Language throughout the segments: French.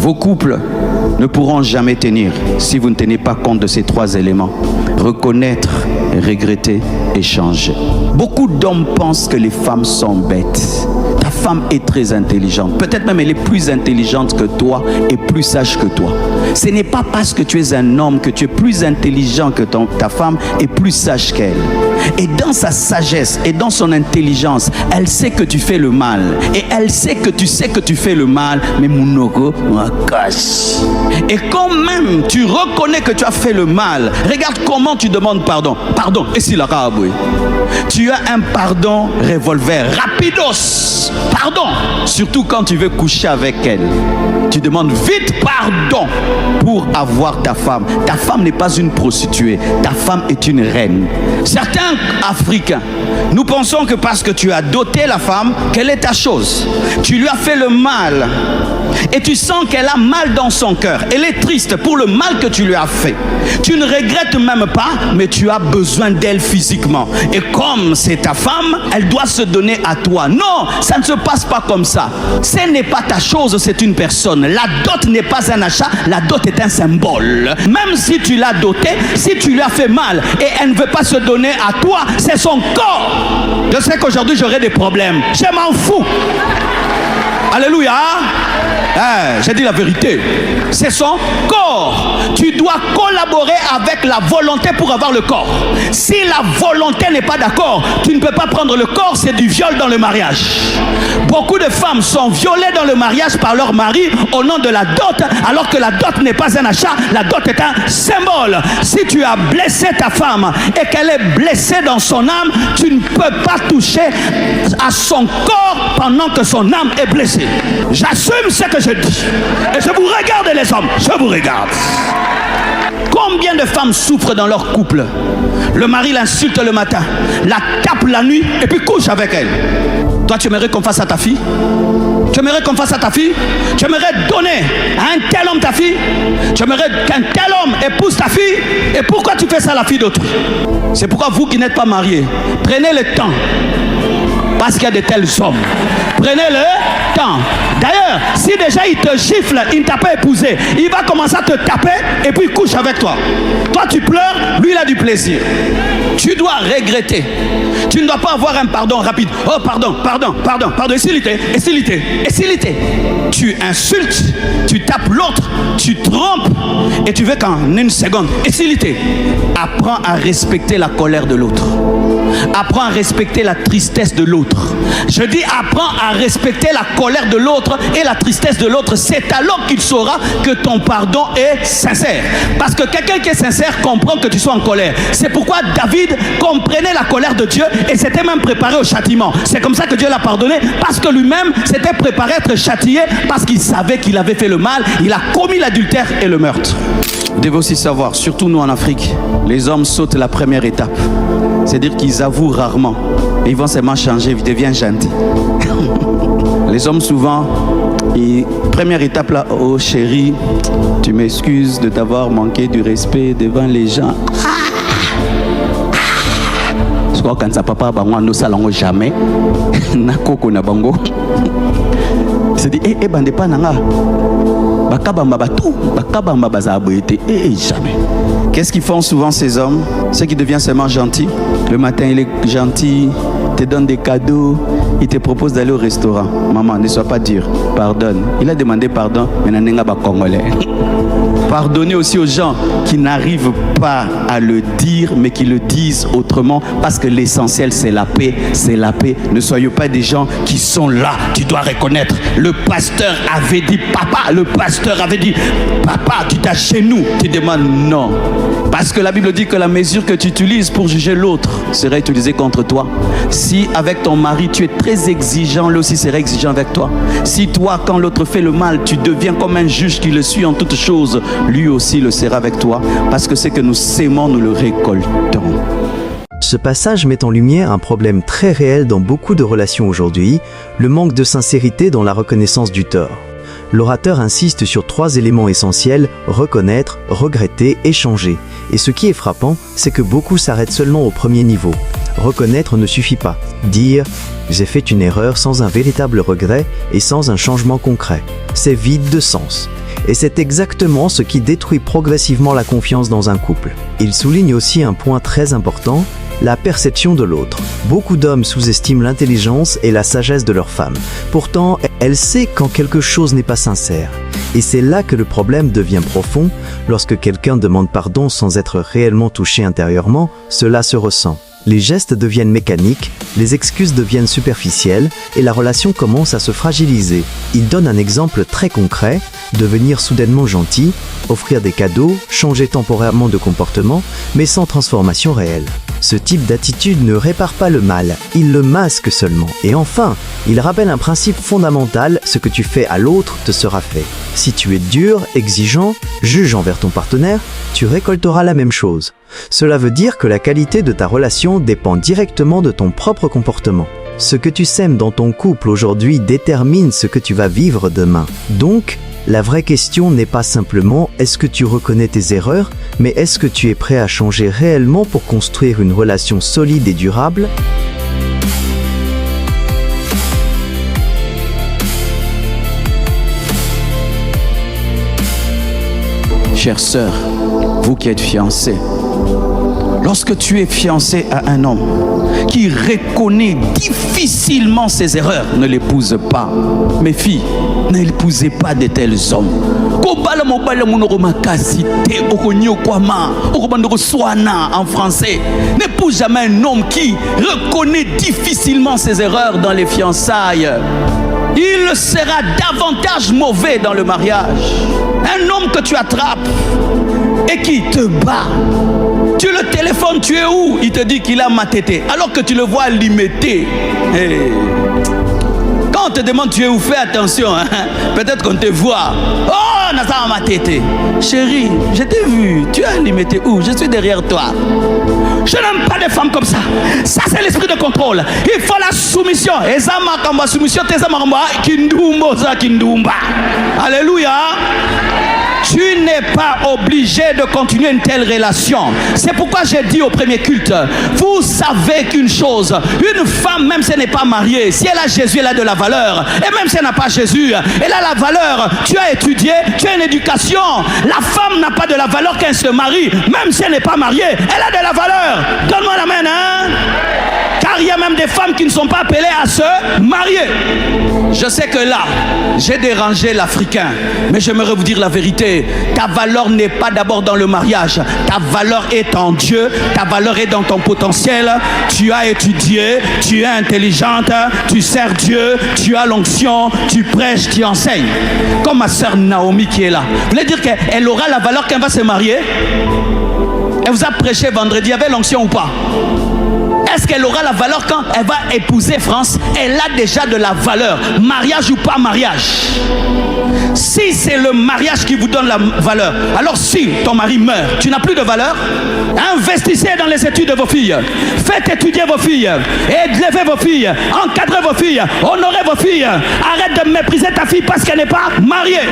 Vos couples ne pourront jamais tenir si vous ne tenez pas compte de ces 3 éléments. Reconnaître, regretter et changer. Beaucoup d'hommes pensent que les femmes sont bêtes. Ta femme est très intelligente. Peut-être même elle est plus intelligente que toi et plus sage que toi. Ce n'est pas parce que tu es un homme que tu es plus intelligent que ta femme et plus sage qu'elle. Et dans sa sagesse et dans son intelligence, elle sait que tu fais le mal. Et elle sait que tu fais le mal, mais Mounoko cache. Et quand même tu reconnais que tu as fait le mal, regarde comment tu demandes pardon. Pardon, et si la rabouille. Tu as un pardon revolver, rapidos. Pardon, surtout quand tu veux coucher avec elle. Tu demandes vite pardon pour avoir ta femme. Ta femme n'est pas une prostituée, ta femme est une reine. Certains Africains, nous pensons que parce que tu as doté la femme, qu'elle est ta chose. Tu lui as fait le mal et tu sens qu'elle a mal dans son cœur. Elle est triste pour le mal que tu lui as fait. Tu ne regrettes même pas, mais tu as besoin d'elle physiquement. Et comme c'est ta femme, elle doit se donner à toi. Non, ça ne se passe pas comme ça. Ce n'est pas ta chose, c'est une personne. La dot n'est pas un achat, la dot est un symbole. Même si tu l'as dotée, si tu lui as fait mal et elle ne veut pas se donner à toi, c'est son corps. Je sais qu'aujourd'hui j'aurai des problèmes. Je m'en fous. Alléluia. J'ai dit la vérité. C'est son corps. Tu dois collaborer avec la volonté pour avoir le corps. Si la volonté n'est pas d'accord, tu ne peux pas prendre le corps. C'est du viol dans le mariage. Beaucoup de femmes sont violées dans le mariage par leur mari au nom de la dot, alors que la dot n'est pas un achat, la dot est un symbole. Si tu as blessé ta femme et qu'elle est blessée dans son âme, tu ne peux pas toucher à son corps pendant que son âme est blessée. J'assume ce que je dis. Et je vous regarde les hommes, je vous regarde. Combien de femmes souffrent dans leur couple? Le mari l'insulte le matin, la tape la nuit et puis couche avec elle. Toi, tu aimerais qu'on fasse à ta fille? Tu aimerais qu'on fasse à ta fille? Tu aimerais donner à un tel homme ta fille? Tu aimerais qu'un tel homme épouse ta fille? Et pourquoi tu fais ça à la fille d'autrui? C'est pourquoi vous qui n'êtes pas mariés, prenez le temps. Parce qu'il y a de tels hommes. Prenez le temps. D'ailleurs, si déjà il te gifle, il ne t'a pas épousé, il va commencer à te taper et puis il couche avec toi. Toi tu pleures, lui il a du plaisir. Tu dois regretter. Tu ne dois pas avoir un pardon rapide. Oh pardon, pardon, pardon, pardon. Et s'il était. Tu insultes, tu tapes l'autre, tu trompes et tu veux qu'en une seconde. Et s'il était. Apprends à respecter la colère de l'autre. Apprends à respecter la tristesse de l'autre. Je dis apprends à respecter la colère de l'autre et la tristesse de l'autre. C'est alors qu'il saura que ton pardon est sincère. Parce que quelqu'un qui est sincère comprend que tu sois en colère. C'est pourquoi David comprenait la colère de Dieu et s'était même préparé au châtiment. C'est comme ça que Dieu l'a pardonné, parce que lui-même s'était préparé à être châtié, parce qu'il savait qu'il avait fait le mal. Il a commis l'adultère et le meurtre. Vous devez aussi savoir, surtout nous en Afrique, les hommes sautent la première étape. C'est-à-dire qu'ils avouent rarement. Et ils vont seulement changer, ils deviennent gentils. Les hommes souvent, première étape là, oh chérie, tu m'excuses de t'avoir manqué du respect devant les gens. Je crois quand ça papa bango no salango jamais. Na koko na bango. C'est dit bande pas nanga. Bakabamba batou, bakabamba bazaboete jamais. Qu'est-ce qu'ils font souvent ces hommes? Ceux qui deviennent seulement gentils. Le matin il est gentil, te donne des cadeaux, il te propose d'aller au restaurant. Maman, ne sois pas dur, pardonne. Il a demandé pardon, mais n'a pas congolais. Pardonnez aussi aux gens qui n'arrivent pas à le dire, mais qui le disent autrement, parce que l'essentiel c'est la paix, c'est la paix. Ne soyez pas des gens qui sont là. Tu dois reconnaître, le pasteur avait dit papa, le pasteur avait dit papa, tu t'agenouilles, tu demandes non. Parce que la Bible dit que la mesure que tu utilises pour juger l'autre sera utilisée contre toi. Si avec ton mari tu es très exigeant, lui aussi sera exigeant avec toi. Si toi, quand l'autre fait le mal, tu deviens comme un juge qui le suit en toutes choses, lui aussi le sera avec toi, parce que ce que nous sémons, nous le récoltons. Ce passage met en lumière un problème très réel dans beaucoup de relations aujourd'hui, le manque de sincérité dans la reconnaissance du tort. L'orateur insiste sur 3 éléments essentiels: reconnaître, regretter et changer. Et ce qui est frappant, c'est que beaucoup s'arrêtent seulement au premier niveau. Reconnaître ne suffit pas. Dire « j'ai fait une erreur » sans un véritable regret et sans un changement concret, c'est vide de sens. Et c'est exactement ce qui détruit progressivement la confiance dans un couple. Il souligne aussi un point très important, la perception de l'autre. Beaucoup d'hommes sous-estiment l'intelligence et la sagesse de leur femme. Pourtant, elle sait quand quelque chose n'est pas sincère. Et c'est là que le problème devient profond. Lorsque quelqu'un demande pardon sans être réellement touché intérieurement, cela se ressent. Les gestes deviennent mécaniques, les excuses deviennent superficielles et la relation commence à se fragiliser. Il donne un exemple très concret, devenir soudainement gentil, offrir des cadeaux, changer temporairement de comportement, mais sans transformation réelle. Ce type d'attitude ne répare pas le mal, il le masque seulement. Et enfin, il rappelle un principe fondamental, ce que tu fais à l'autre te sera fait. Si tu es dur, exigeant, juge envers ton partenaire, tu récolteras la même chose. Cela veut dire que la qualité de ta relation dépend directement de ton propre comportement. Ce que tu sèmes dans ton couple aujourd'hui détermine ce que tu vas vivre demain. Donc, la vraie question n'est pas simplement est-ce que tu reconnais tes erreurs, mais est-ce que tu es prêt à changer réellement pour construire une relation solide et durable ? Chère sœur, vous qui êtes fiancée, lorsque tu es fiancé à un homme qui reconnaît difficilement ses erreurs, ne l'épouse pas. Mes filles, n'épousez pas de tels hommes. En français, n'épouse jamais un homme qui reconnaît difficilement ses erreurs dans les fiançailles. Il sera davantage mauvais dans le mariage. Un homme que tu attrapes et qui te bat. Tu le téléphones, tu es où? Il te dit qu'il a matété, alors que tu le vois limité. Hey. Quand on te demande tu es où, fais attention, hein? Peut-être qu'on te voit. Oh, Nazar matété. Chérie, je t'ai vu, tu as limité où? Je suis derrière toi. Je n'aime pas des femmes comme ça. Ça, c'est l'esprit de contrôle. Il faut la soumission. Alléluia. Tu n'es pas obligé de continuer une telle relation. C'est pourquoi j'ai dit au premier culte, vous savez qu'une chose, une femme, même si elle n'est pas mariée, si elle a Jésus, elle a de la valeur. Et même si elle n'a pas Jésus, elle a la valeur. Tu as étudié, tu as une éducation. La femme n'a pas de la valeur quand elle se marie, même si elle n'est pas mariée, elle a de la valeur. Donne-moi l'amen, hein? Car il y a même des femmes qui ne sont pas appelées à se marier. Je sais que là, j'ai dérangé l'Africain, mais j'aimerais vous dire la vérité. Ta valeur n'est pas d'abord dans le mariage. Ta valeur est en Dieu. Ta valeur est dans ton potentiel. Tu as étudié, tu es intelligente, tu sers Dieu, tu as l'onction, tu prêches, tu enseignes. Comme ma sœur Naomi qui est là. Vous voulez dire qu'elle aura la valeur quand elle va se marier? Elle vous a prêché vendredi, il y avait l'onction ou pas? Est-ce qu'elle aura la valeur quand elle va épouser France? Elle a déjà de la valeur. Mariage ou pas mariage? Si c'est le mariage qui vous donne la valeur, alors si ton mari meurt, tu n'as plus de valeur. Investissez dans les études de vos filles. Faites étudier vos filles. Élevez vos filles. Encadrez vos filles. Honorez vos filles. Arrête de mépriser ta fille parce qu'elle n'est pas mariée.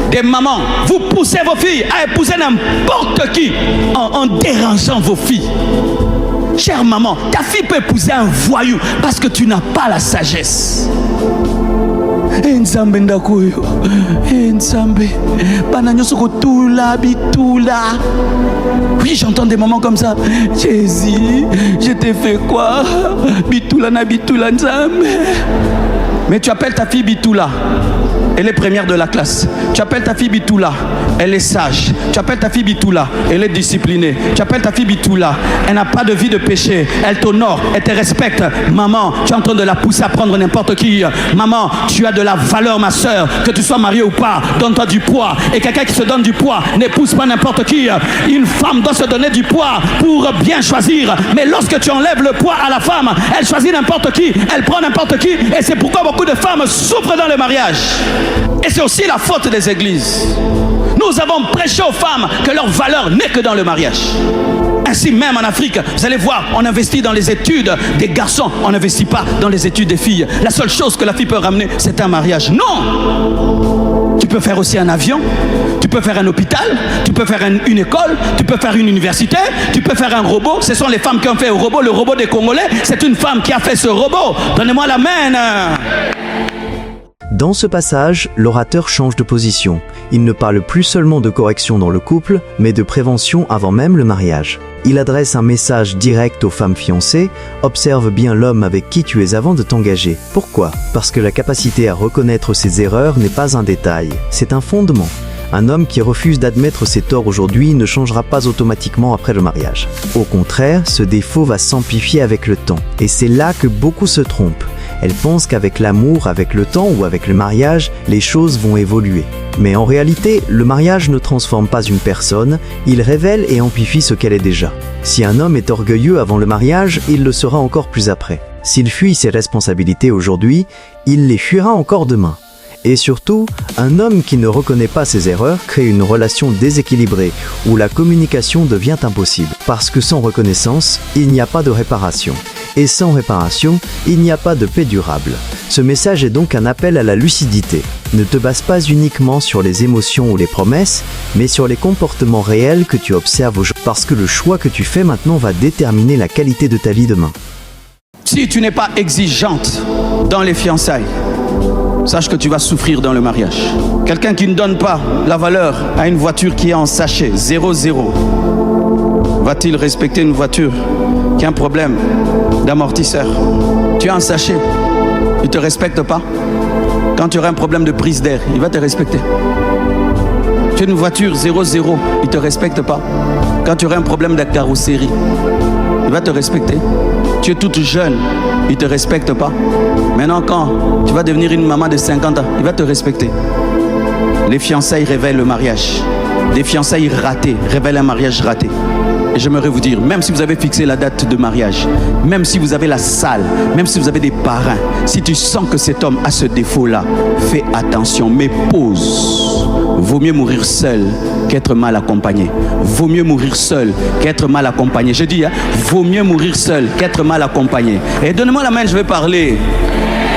Des mamans, vous poussez vos filles à épouser n'importe qui en dérangeant vos filles. Chère maman, ta fille peut épouser un voyou parce que tu n'as pas la sagesse. Oui, j'entends des moments comme ça. Jésus, je t'ai fait quoi? Bitoula na bitoula nzambe. Mais tu appelles ta fille Bitoula, elle est première de la classe. Tu appelles ta fille Bitoula, elle est sage. Tu appelles ta fille Bitoula, elle est disciplinée. Tu appelles ta fille Bitoula, elle n'a pas de vie de péché. Elle t'honore, elle te respecte. Maman, tu es en train de la pousser à prendre n'importe qui. Maman, tu as de la valeur, ma soeur. Que tu sois mariée ou pas, donne-toi du poids. Et quelqu'un qui se donne du poids n'épouse pas n'importe qui. Une femme doit se donner du poids pour bien choisir. Mais lorsque tu enlèves le poids à la femme, elle choisit n'importe qui, elle prend n'importe qui. Et c'est pourquoi beaucoup de femmes souffrent dans le mariage. Et c'est aussi la faute des églises. Nous avons prêché aux femmes que leur valeur n'est que dans le mariage. Ainsi même en Afrique, vous allez voir, on investit dans les études des garçons, on n'investit pas dans les études des filles. La seule chose que la fille peut ramener, c'est un mariage. Non! Tu peux faire aussi un avion, tu peux faire un hôpital, tu peux faire une école, tu peux faire une université, tu peux faire un robot. Ce sont les femmes qui ont fait le robot des Congolais. C'est une femme qui a fait ce robot. Donnez-moi l'amen. Dans ce passage, l'orateur change de position. Il ne parle plus seulement de correction dans le couple, mais de prévention avant même le mariage. Il adresse un message direct aux femmes fiancées. Observe bien l'homme avec qui tu es avant de t'engager. Pourquoi ? Parce que la capacité à reconnaître ses erreurs n'est pas un détail, c'est un fondement. Un homme qui refuse d'admettre ses torts aujourd'hui ne changera pas automatiquement après le mariage. Au contraire, ce défaut va s'amplifier avec le temps. Et c'est là que beaucoup se trompent. Elles pensent qu'avec l'amour, avec le temps ou avec le mariage, les choses vont évoluer. Mais en réalité, le mariage ne transforme pas une personne, il révèle et amplifie ce qu'elle est déjà. Si un homme est orgueilleux avant le mariage, il le sera encore plus après. S'il fuit ses responsabilités aujourd'hui, il les fuira encore demain. Et surtout, un homme qui ne reconnaît pas ses erreurs crée une relation déséquilibrée où la communication devient impossible. Parce que sans reconnaissance, il n'y a pas de réparation. Et sans réparation, il n'y a pas de paix durable. Ce message est donc un appel à la lucidité. Ne te base pas uniquement sur les émotions ou les promesses, mais sur les comportements réels que tu observes aujourd'hui. Parce que le choix que tu fais maintenant va déterminer la qualité de ta vie demain. Si tu n'es pas exigeante dans les fiançailles, sache que tu vas souffrir dans le mariage. Quelqu'un qui ne donne pas la valeur à une voiture qui est en sachet, 0,0, va-t-il respecter une voiture qui a un problème d'amortisseur? Tu as un sachet, il ne te respecte pas. Quand tu auras un problème de prise d'air, il va te respecter. Tu as une voiture 0,0, il ne te respecte pas. Quand tu auras un problème de carrosserie, il va te respecter. Tu es toute jeune, il ne te respecte pas. Maintenant, quand tu vas devenir une maman de 50 ans, il va te respecter. Les fiançailles révèlent le mariage. Les fiançailles ratées révèlent un mariage raté. Et j'aimerais vous dire, même si vous avez fixé la date de mariage, même si vous avez la salle, même si vous avez des parrains, si tu sens que cet homme a ce défaut-là, fais attention, mais pause. Vaut mieux mourir seul qu'être mal accompagné. Vaut mieux mourir seul qu'être mal accompagné. Je dis, vaut mieux mourir seul qu'être mal accompagné. Et donnez-moi la main, je vais parler.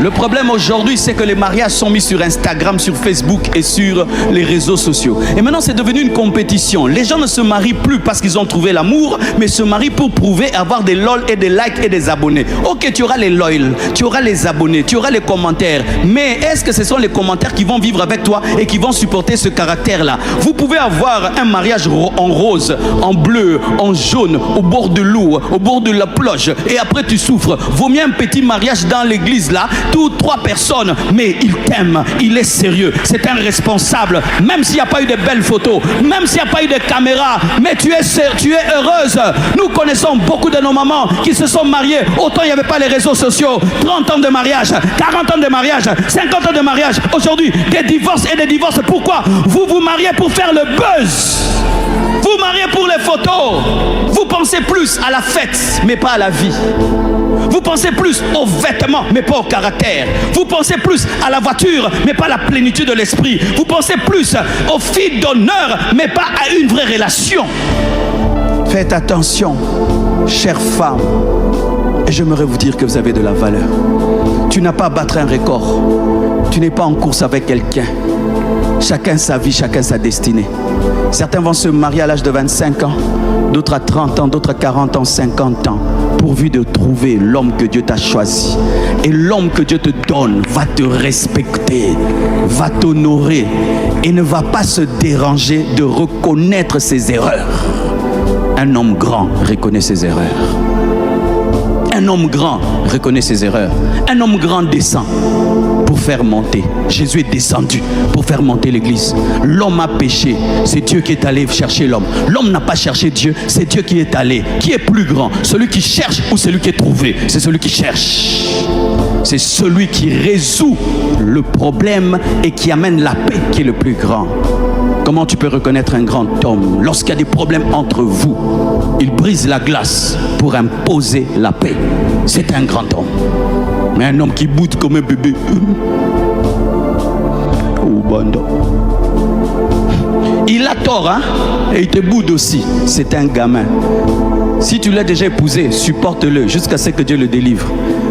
Le problème aujourd'hui, c'est que les mariages sont mis sur Instagram, sur Facebook et sur les réseaux sociaux. Et maintenant, c'est devenu une compétition. Les gens ne se marient plus parce qu'ils ont trouvé l'amour, mais se marient pour prouver avoir des lol et des likes et des abonnés. Ok, tu auras les lol, tu auras les abonnés, tu auras les commentaires. Mais est-ce que ce sont les commentaires qui vont vivre avec toi et qui vont supporter ce caractère-là? Vous pouvez avoir un mariage en rose, en bleu, en jaune, au bord de l'eau, au bord de la plage, et après tu souffres. Vaut mieux un petit mariage dans l'église là, toutes 3 personnes, mais il t'aime, il est sérieux, c'est un responsable, même s'il n'y a pas eu de belles photos, même s'il n'y a pas eu de caméra, mais tu es heureuse. Nous connaissons beaucoup de nos mamans qui se sont mariées, autant il n'y avait pas les réseaux sociaux, 30 ans de mariage, 40 ans de mariage, 50 ans de mariage, aujourd'hui des divorces et des divorces. Pourquoi? Vous vous mariez pour faire le buzz, vous mariez pour les photos, vous pensez plus à la fête, mais pas à la vie. Vous pensez plus aux vêtements, mais pas au caractère. Vous pensez plus à la voiture, mais pas à la plénitude de l'esprit. Vous pensez plus aux filles d'honneur, mais pas à une vraie relation. Faites attention, chères femmes. Et j'aimerais vous dire que vous avez de la valeur. Tu n'as pas à battre un record. Tu n'es pas en course avec quelqu'un. Chacun sa vie, chacun sa destinée. Certains vont se marier à l'âge de 25 ans, d'autres à 30 ans, d'autres à 40 ans, 50 ans, pourvu de trouver l'homme que Dieu t'a choisi. Et l'homme que Dieu te donne va te respecter, va t'honorer et ne va pas se déranger de reconnaître ses erreurs. Un homme grand reconnaît ses erreurs. Un homme grand reconnaît ses erreurs. Un homme grand descend pour faire monter. Jésus est descendu pour faire monter l'église. L'homme a péché, c'est Dieu qui est allé chercher l'homme. L'homme n'a pas cherché Dieu, c'est Dieu qui est allé. Qui est plus grand? Celui qui cherche ou celui qui est trouvé? C'est celui qui cherche. C'est celui qui résout le problème et qui amène la paix qui est le plus grand. Comment tu peux reconnaître un grand homme? Lorsqu'il y a des problèmes entre vous, il brise la glace pour imposer la paix. C'est un grand homme. Mais un homme qui boude comme un bébé. Il a tort, hein? Et il te boude aussi. C'est un gamin. Si tu l'as déjà épousé, supporte-le jusqu'à ce que Dieu le délivre.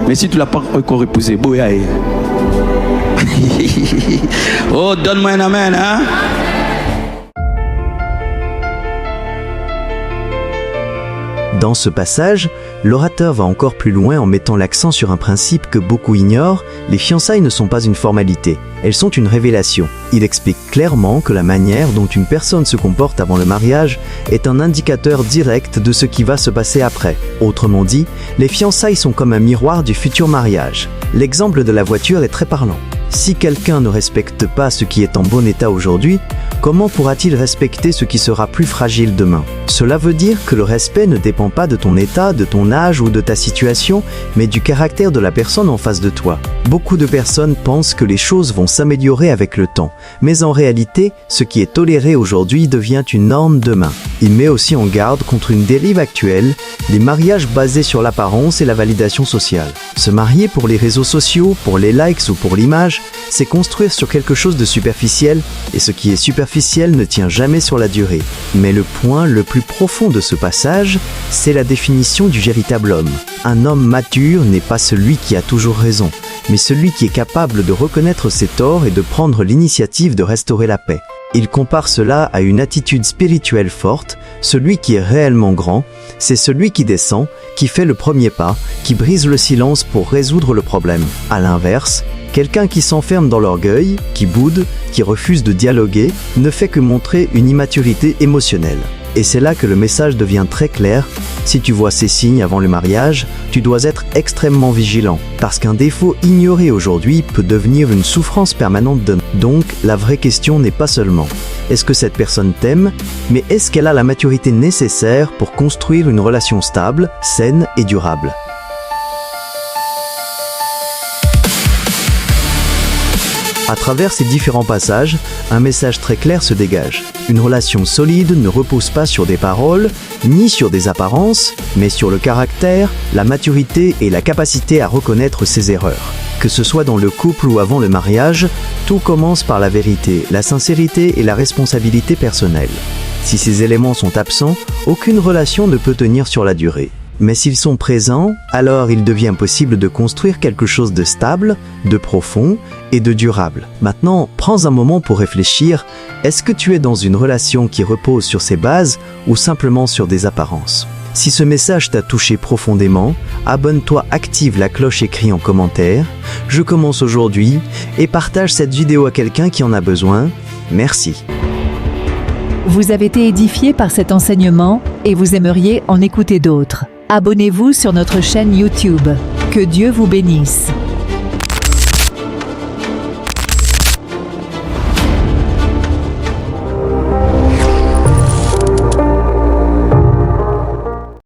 Mais si tu ne l'as pas encore épousé, boyaï. Oh, donne-moi un amen, hein? Dans ce passage, l'orateur va encore plus loin en mettant l'accent sur un principe que beaucoup ignorent, les fiançailles ne sont pas une formalité, elles sont une révélation. Il explique clairement que la manière dont une personne se comporte avant le mariage est un indicateur direct de ce qui va se passer après. Autrement dit, les fiançailles sont comme un miroir du futur mariage. L'exemple de la voiture est très parlant. Si quelqu'un ne respecte pas ce qui est en bon état aujourd'hui, comment pourra-t-il respecter ce qui sera plus fragile demain? Cela veut dire que le respect ne dépend pas de ton état, de ton âge ou de ta situation, mais du caractère de la personne en face de toi. Beaucoup de personnes pensent que les choses vont s'améliorer avec le temps, mais en réalité, ce qui est toléré aujourd'hui devient une norme demain. Il met aussi en garde contre une dérive actuelle, les mariages basés sur l'apparence et la validation sociale. Se marier pour les réseaux sociaux, pour les likes ou pour l'image, c'est construire sur quelque chose de superficiel, et ce qui est superficiel ne tient jamais sur la durée. Mais le point le plus profond de ce passage, c'est la définition du véritable homme. Un homme mature n'est pas celui qui a toujours raison, mais celui qui est capable de reconnaître ses torts et de prendre l'initiative de restaurer la paix. Il compare cela à une attitude spirituelle forte. Celui qui est réellement grand, c'est celui qui descend, qui fait le premier pas, qui brise le silence pour résoudre le problème. À l'inverse, quelqu'un qui s'enferme dans l'orgueil, qui boude, qui refuse de dialoguer, ne fait que montrer une immaturité émotionnelle. Et c'est là que le message devient très clair. Si tu vois ces signes avant le mariage, tu dois être extrêmement vigilant, parce qu'un défaut ignoré aujourd'hui peut devenir une souffrance permanente demain. Donc, la vraie question n'est pas seulement est-ce que cette personne t'aime, mais est-ce qu'elle a la maturité nécessaire pour construire une relation stable, saine et durable. À travers ces différents passages, un message très clair se dégage. Une relation solide ne repose pas sur des paroles, ni sur des apparences, mais sur le caractère, la maturité et la capacité à reconnaître ses erreurs. Que ce soit dans le couple ou avant le mariage, tout commence par la vérité, la sincérité et la responsabilité personnelle. Si ces éléments sont absents, aucune relation ne peut tenir sur la durée. Mais s'ils sont présents, alors il devient possible de construire quelque chose de stable, de profond et de durable. Maintenant, prends un moment pour réfléchir. Est-ce que tu es dans une relation qui repose sur ces bases ou simplement sur des apparences? Si ce message t'a touché profondément, abonne-toi, active la cloche, écris en commentaire « Je commence aujourd'hui » et partage cette vidéo à quelqu'un qui en a besoin. Merci. Vous avez été édifié par cet enseignement et vous aimeriez en écouter d'autres. Abonnez-vous sur notre chaîne YouTube. Que Dieu vous bénisse.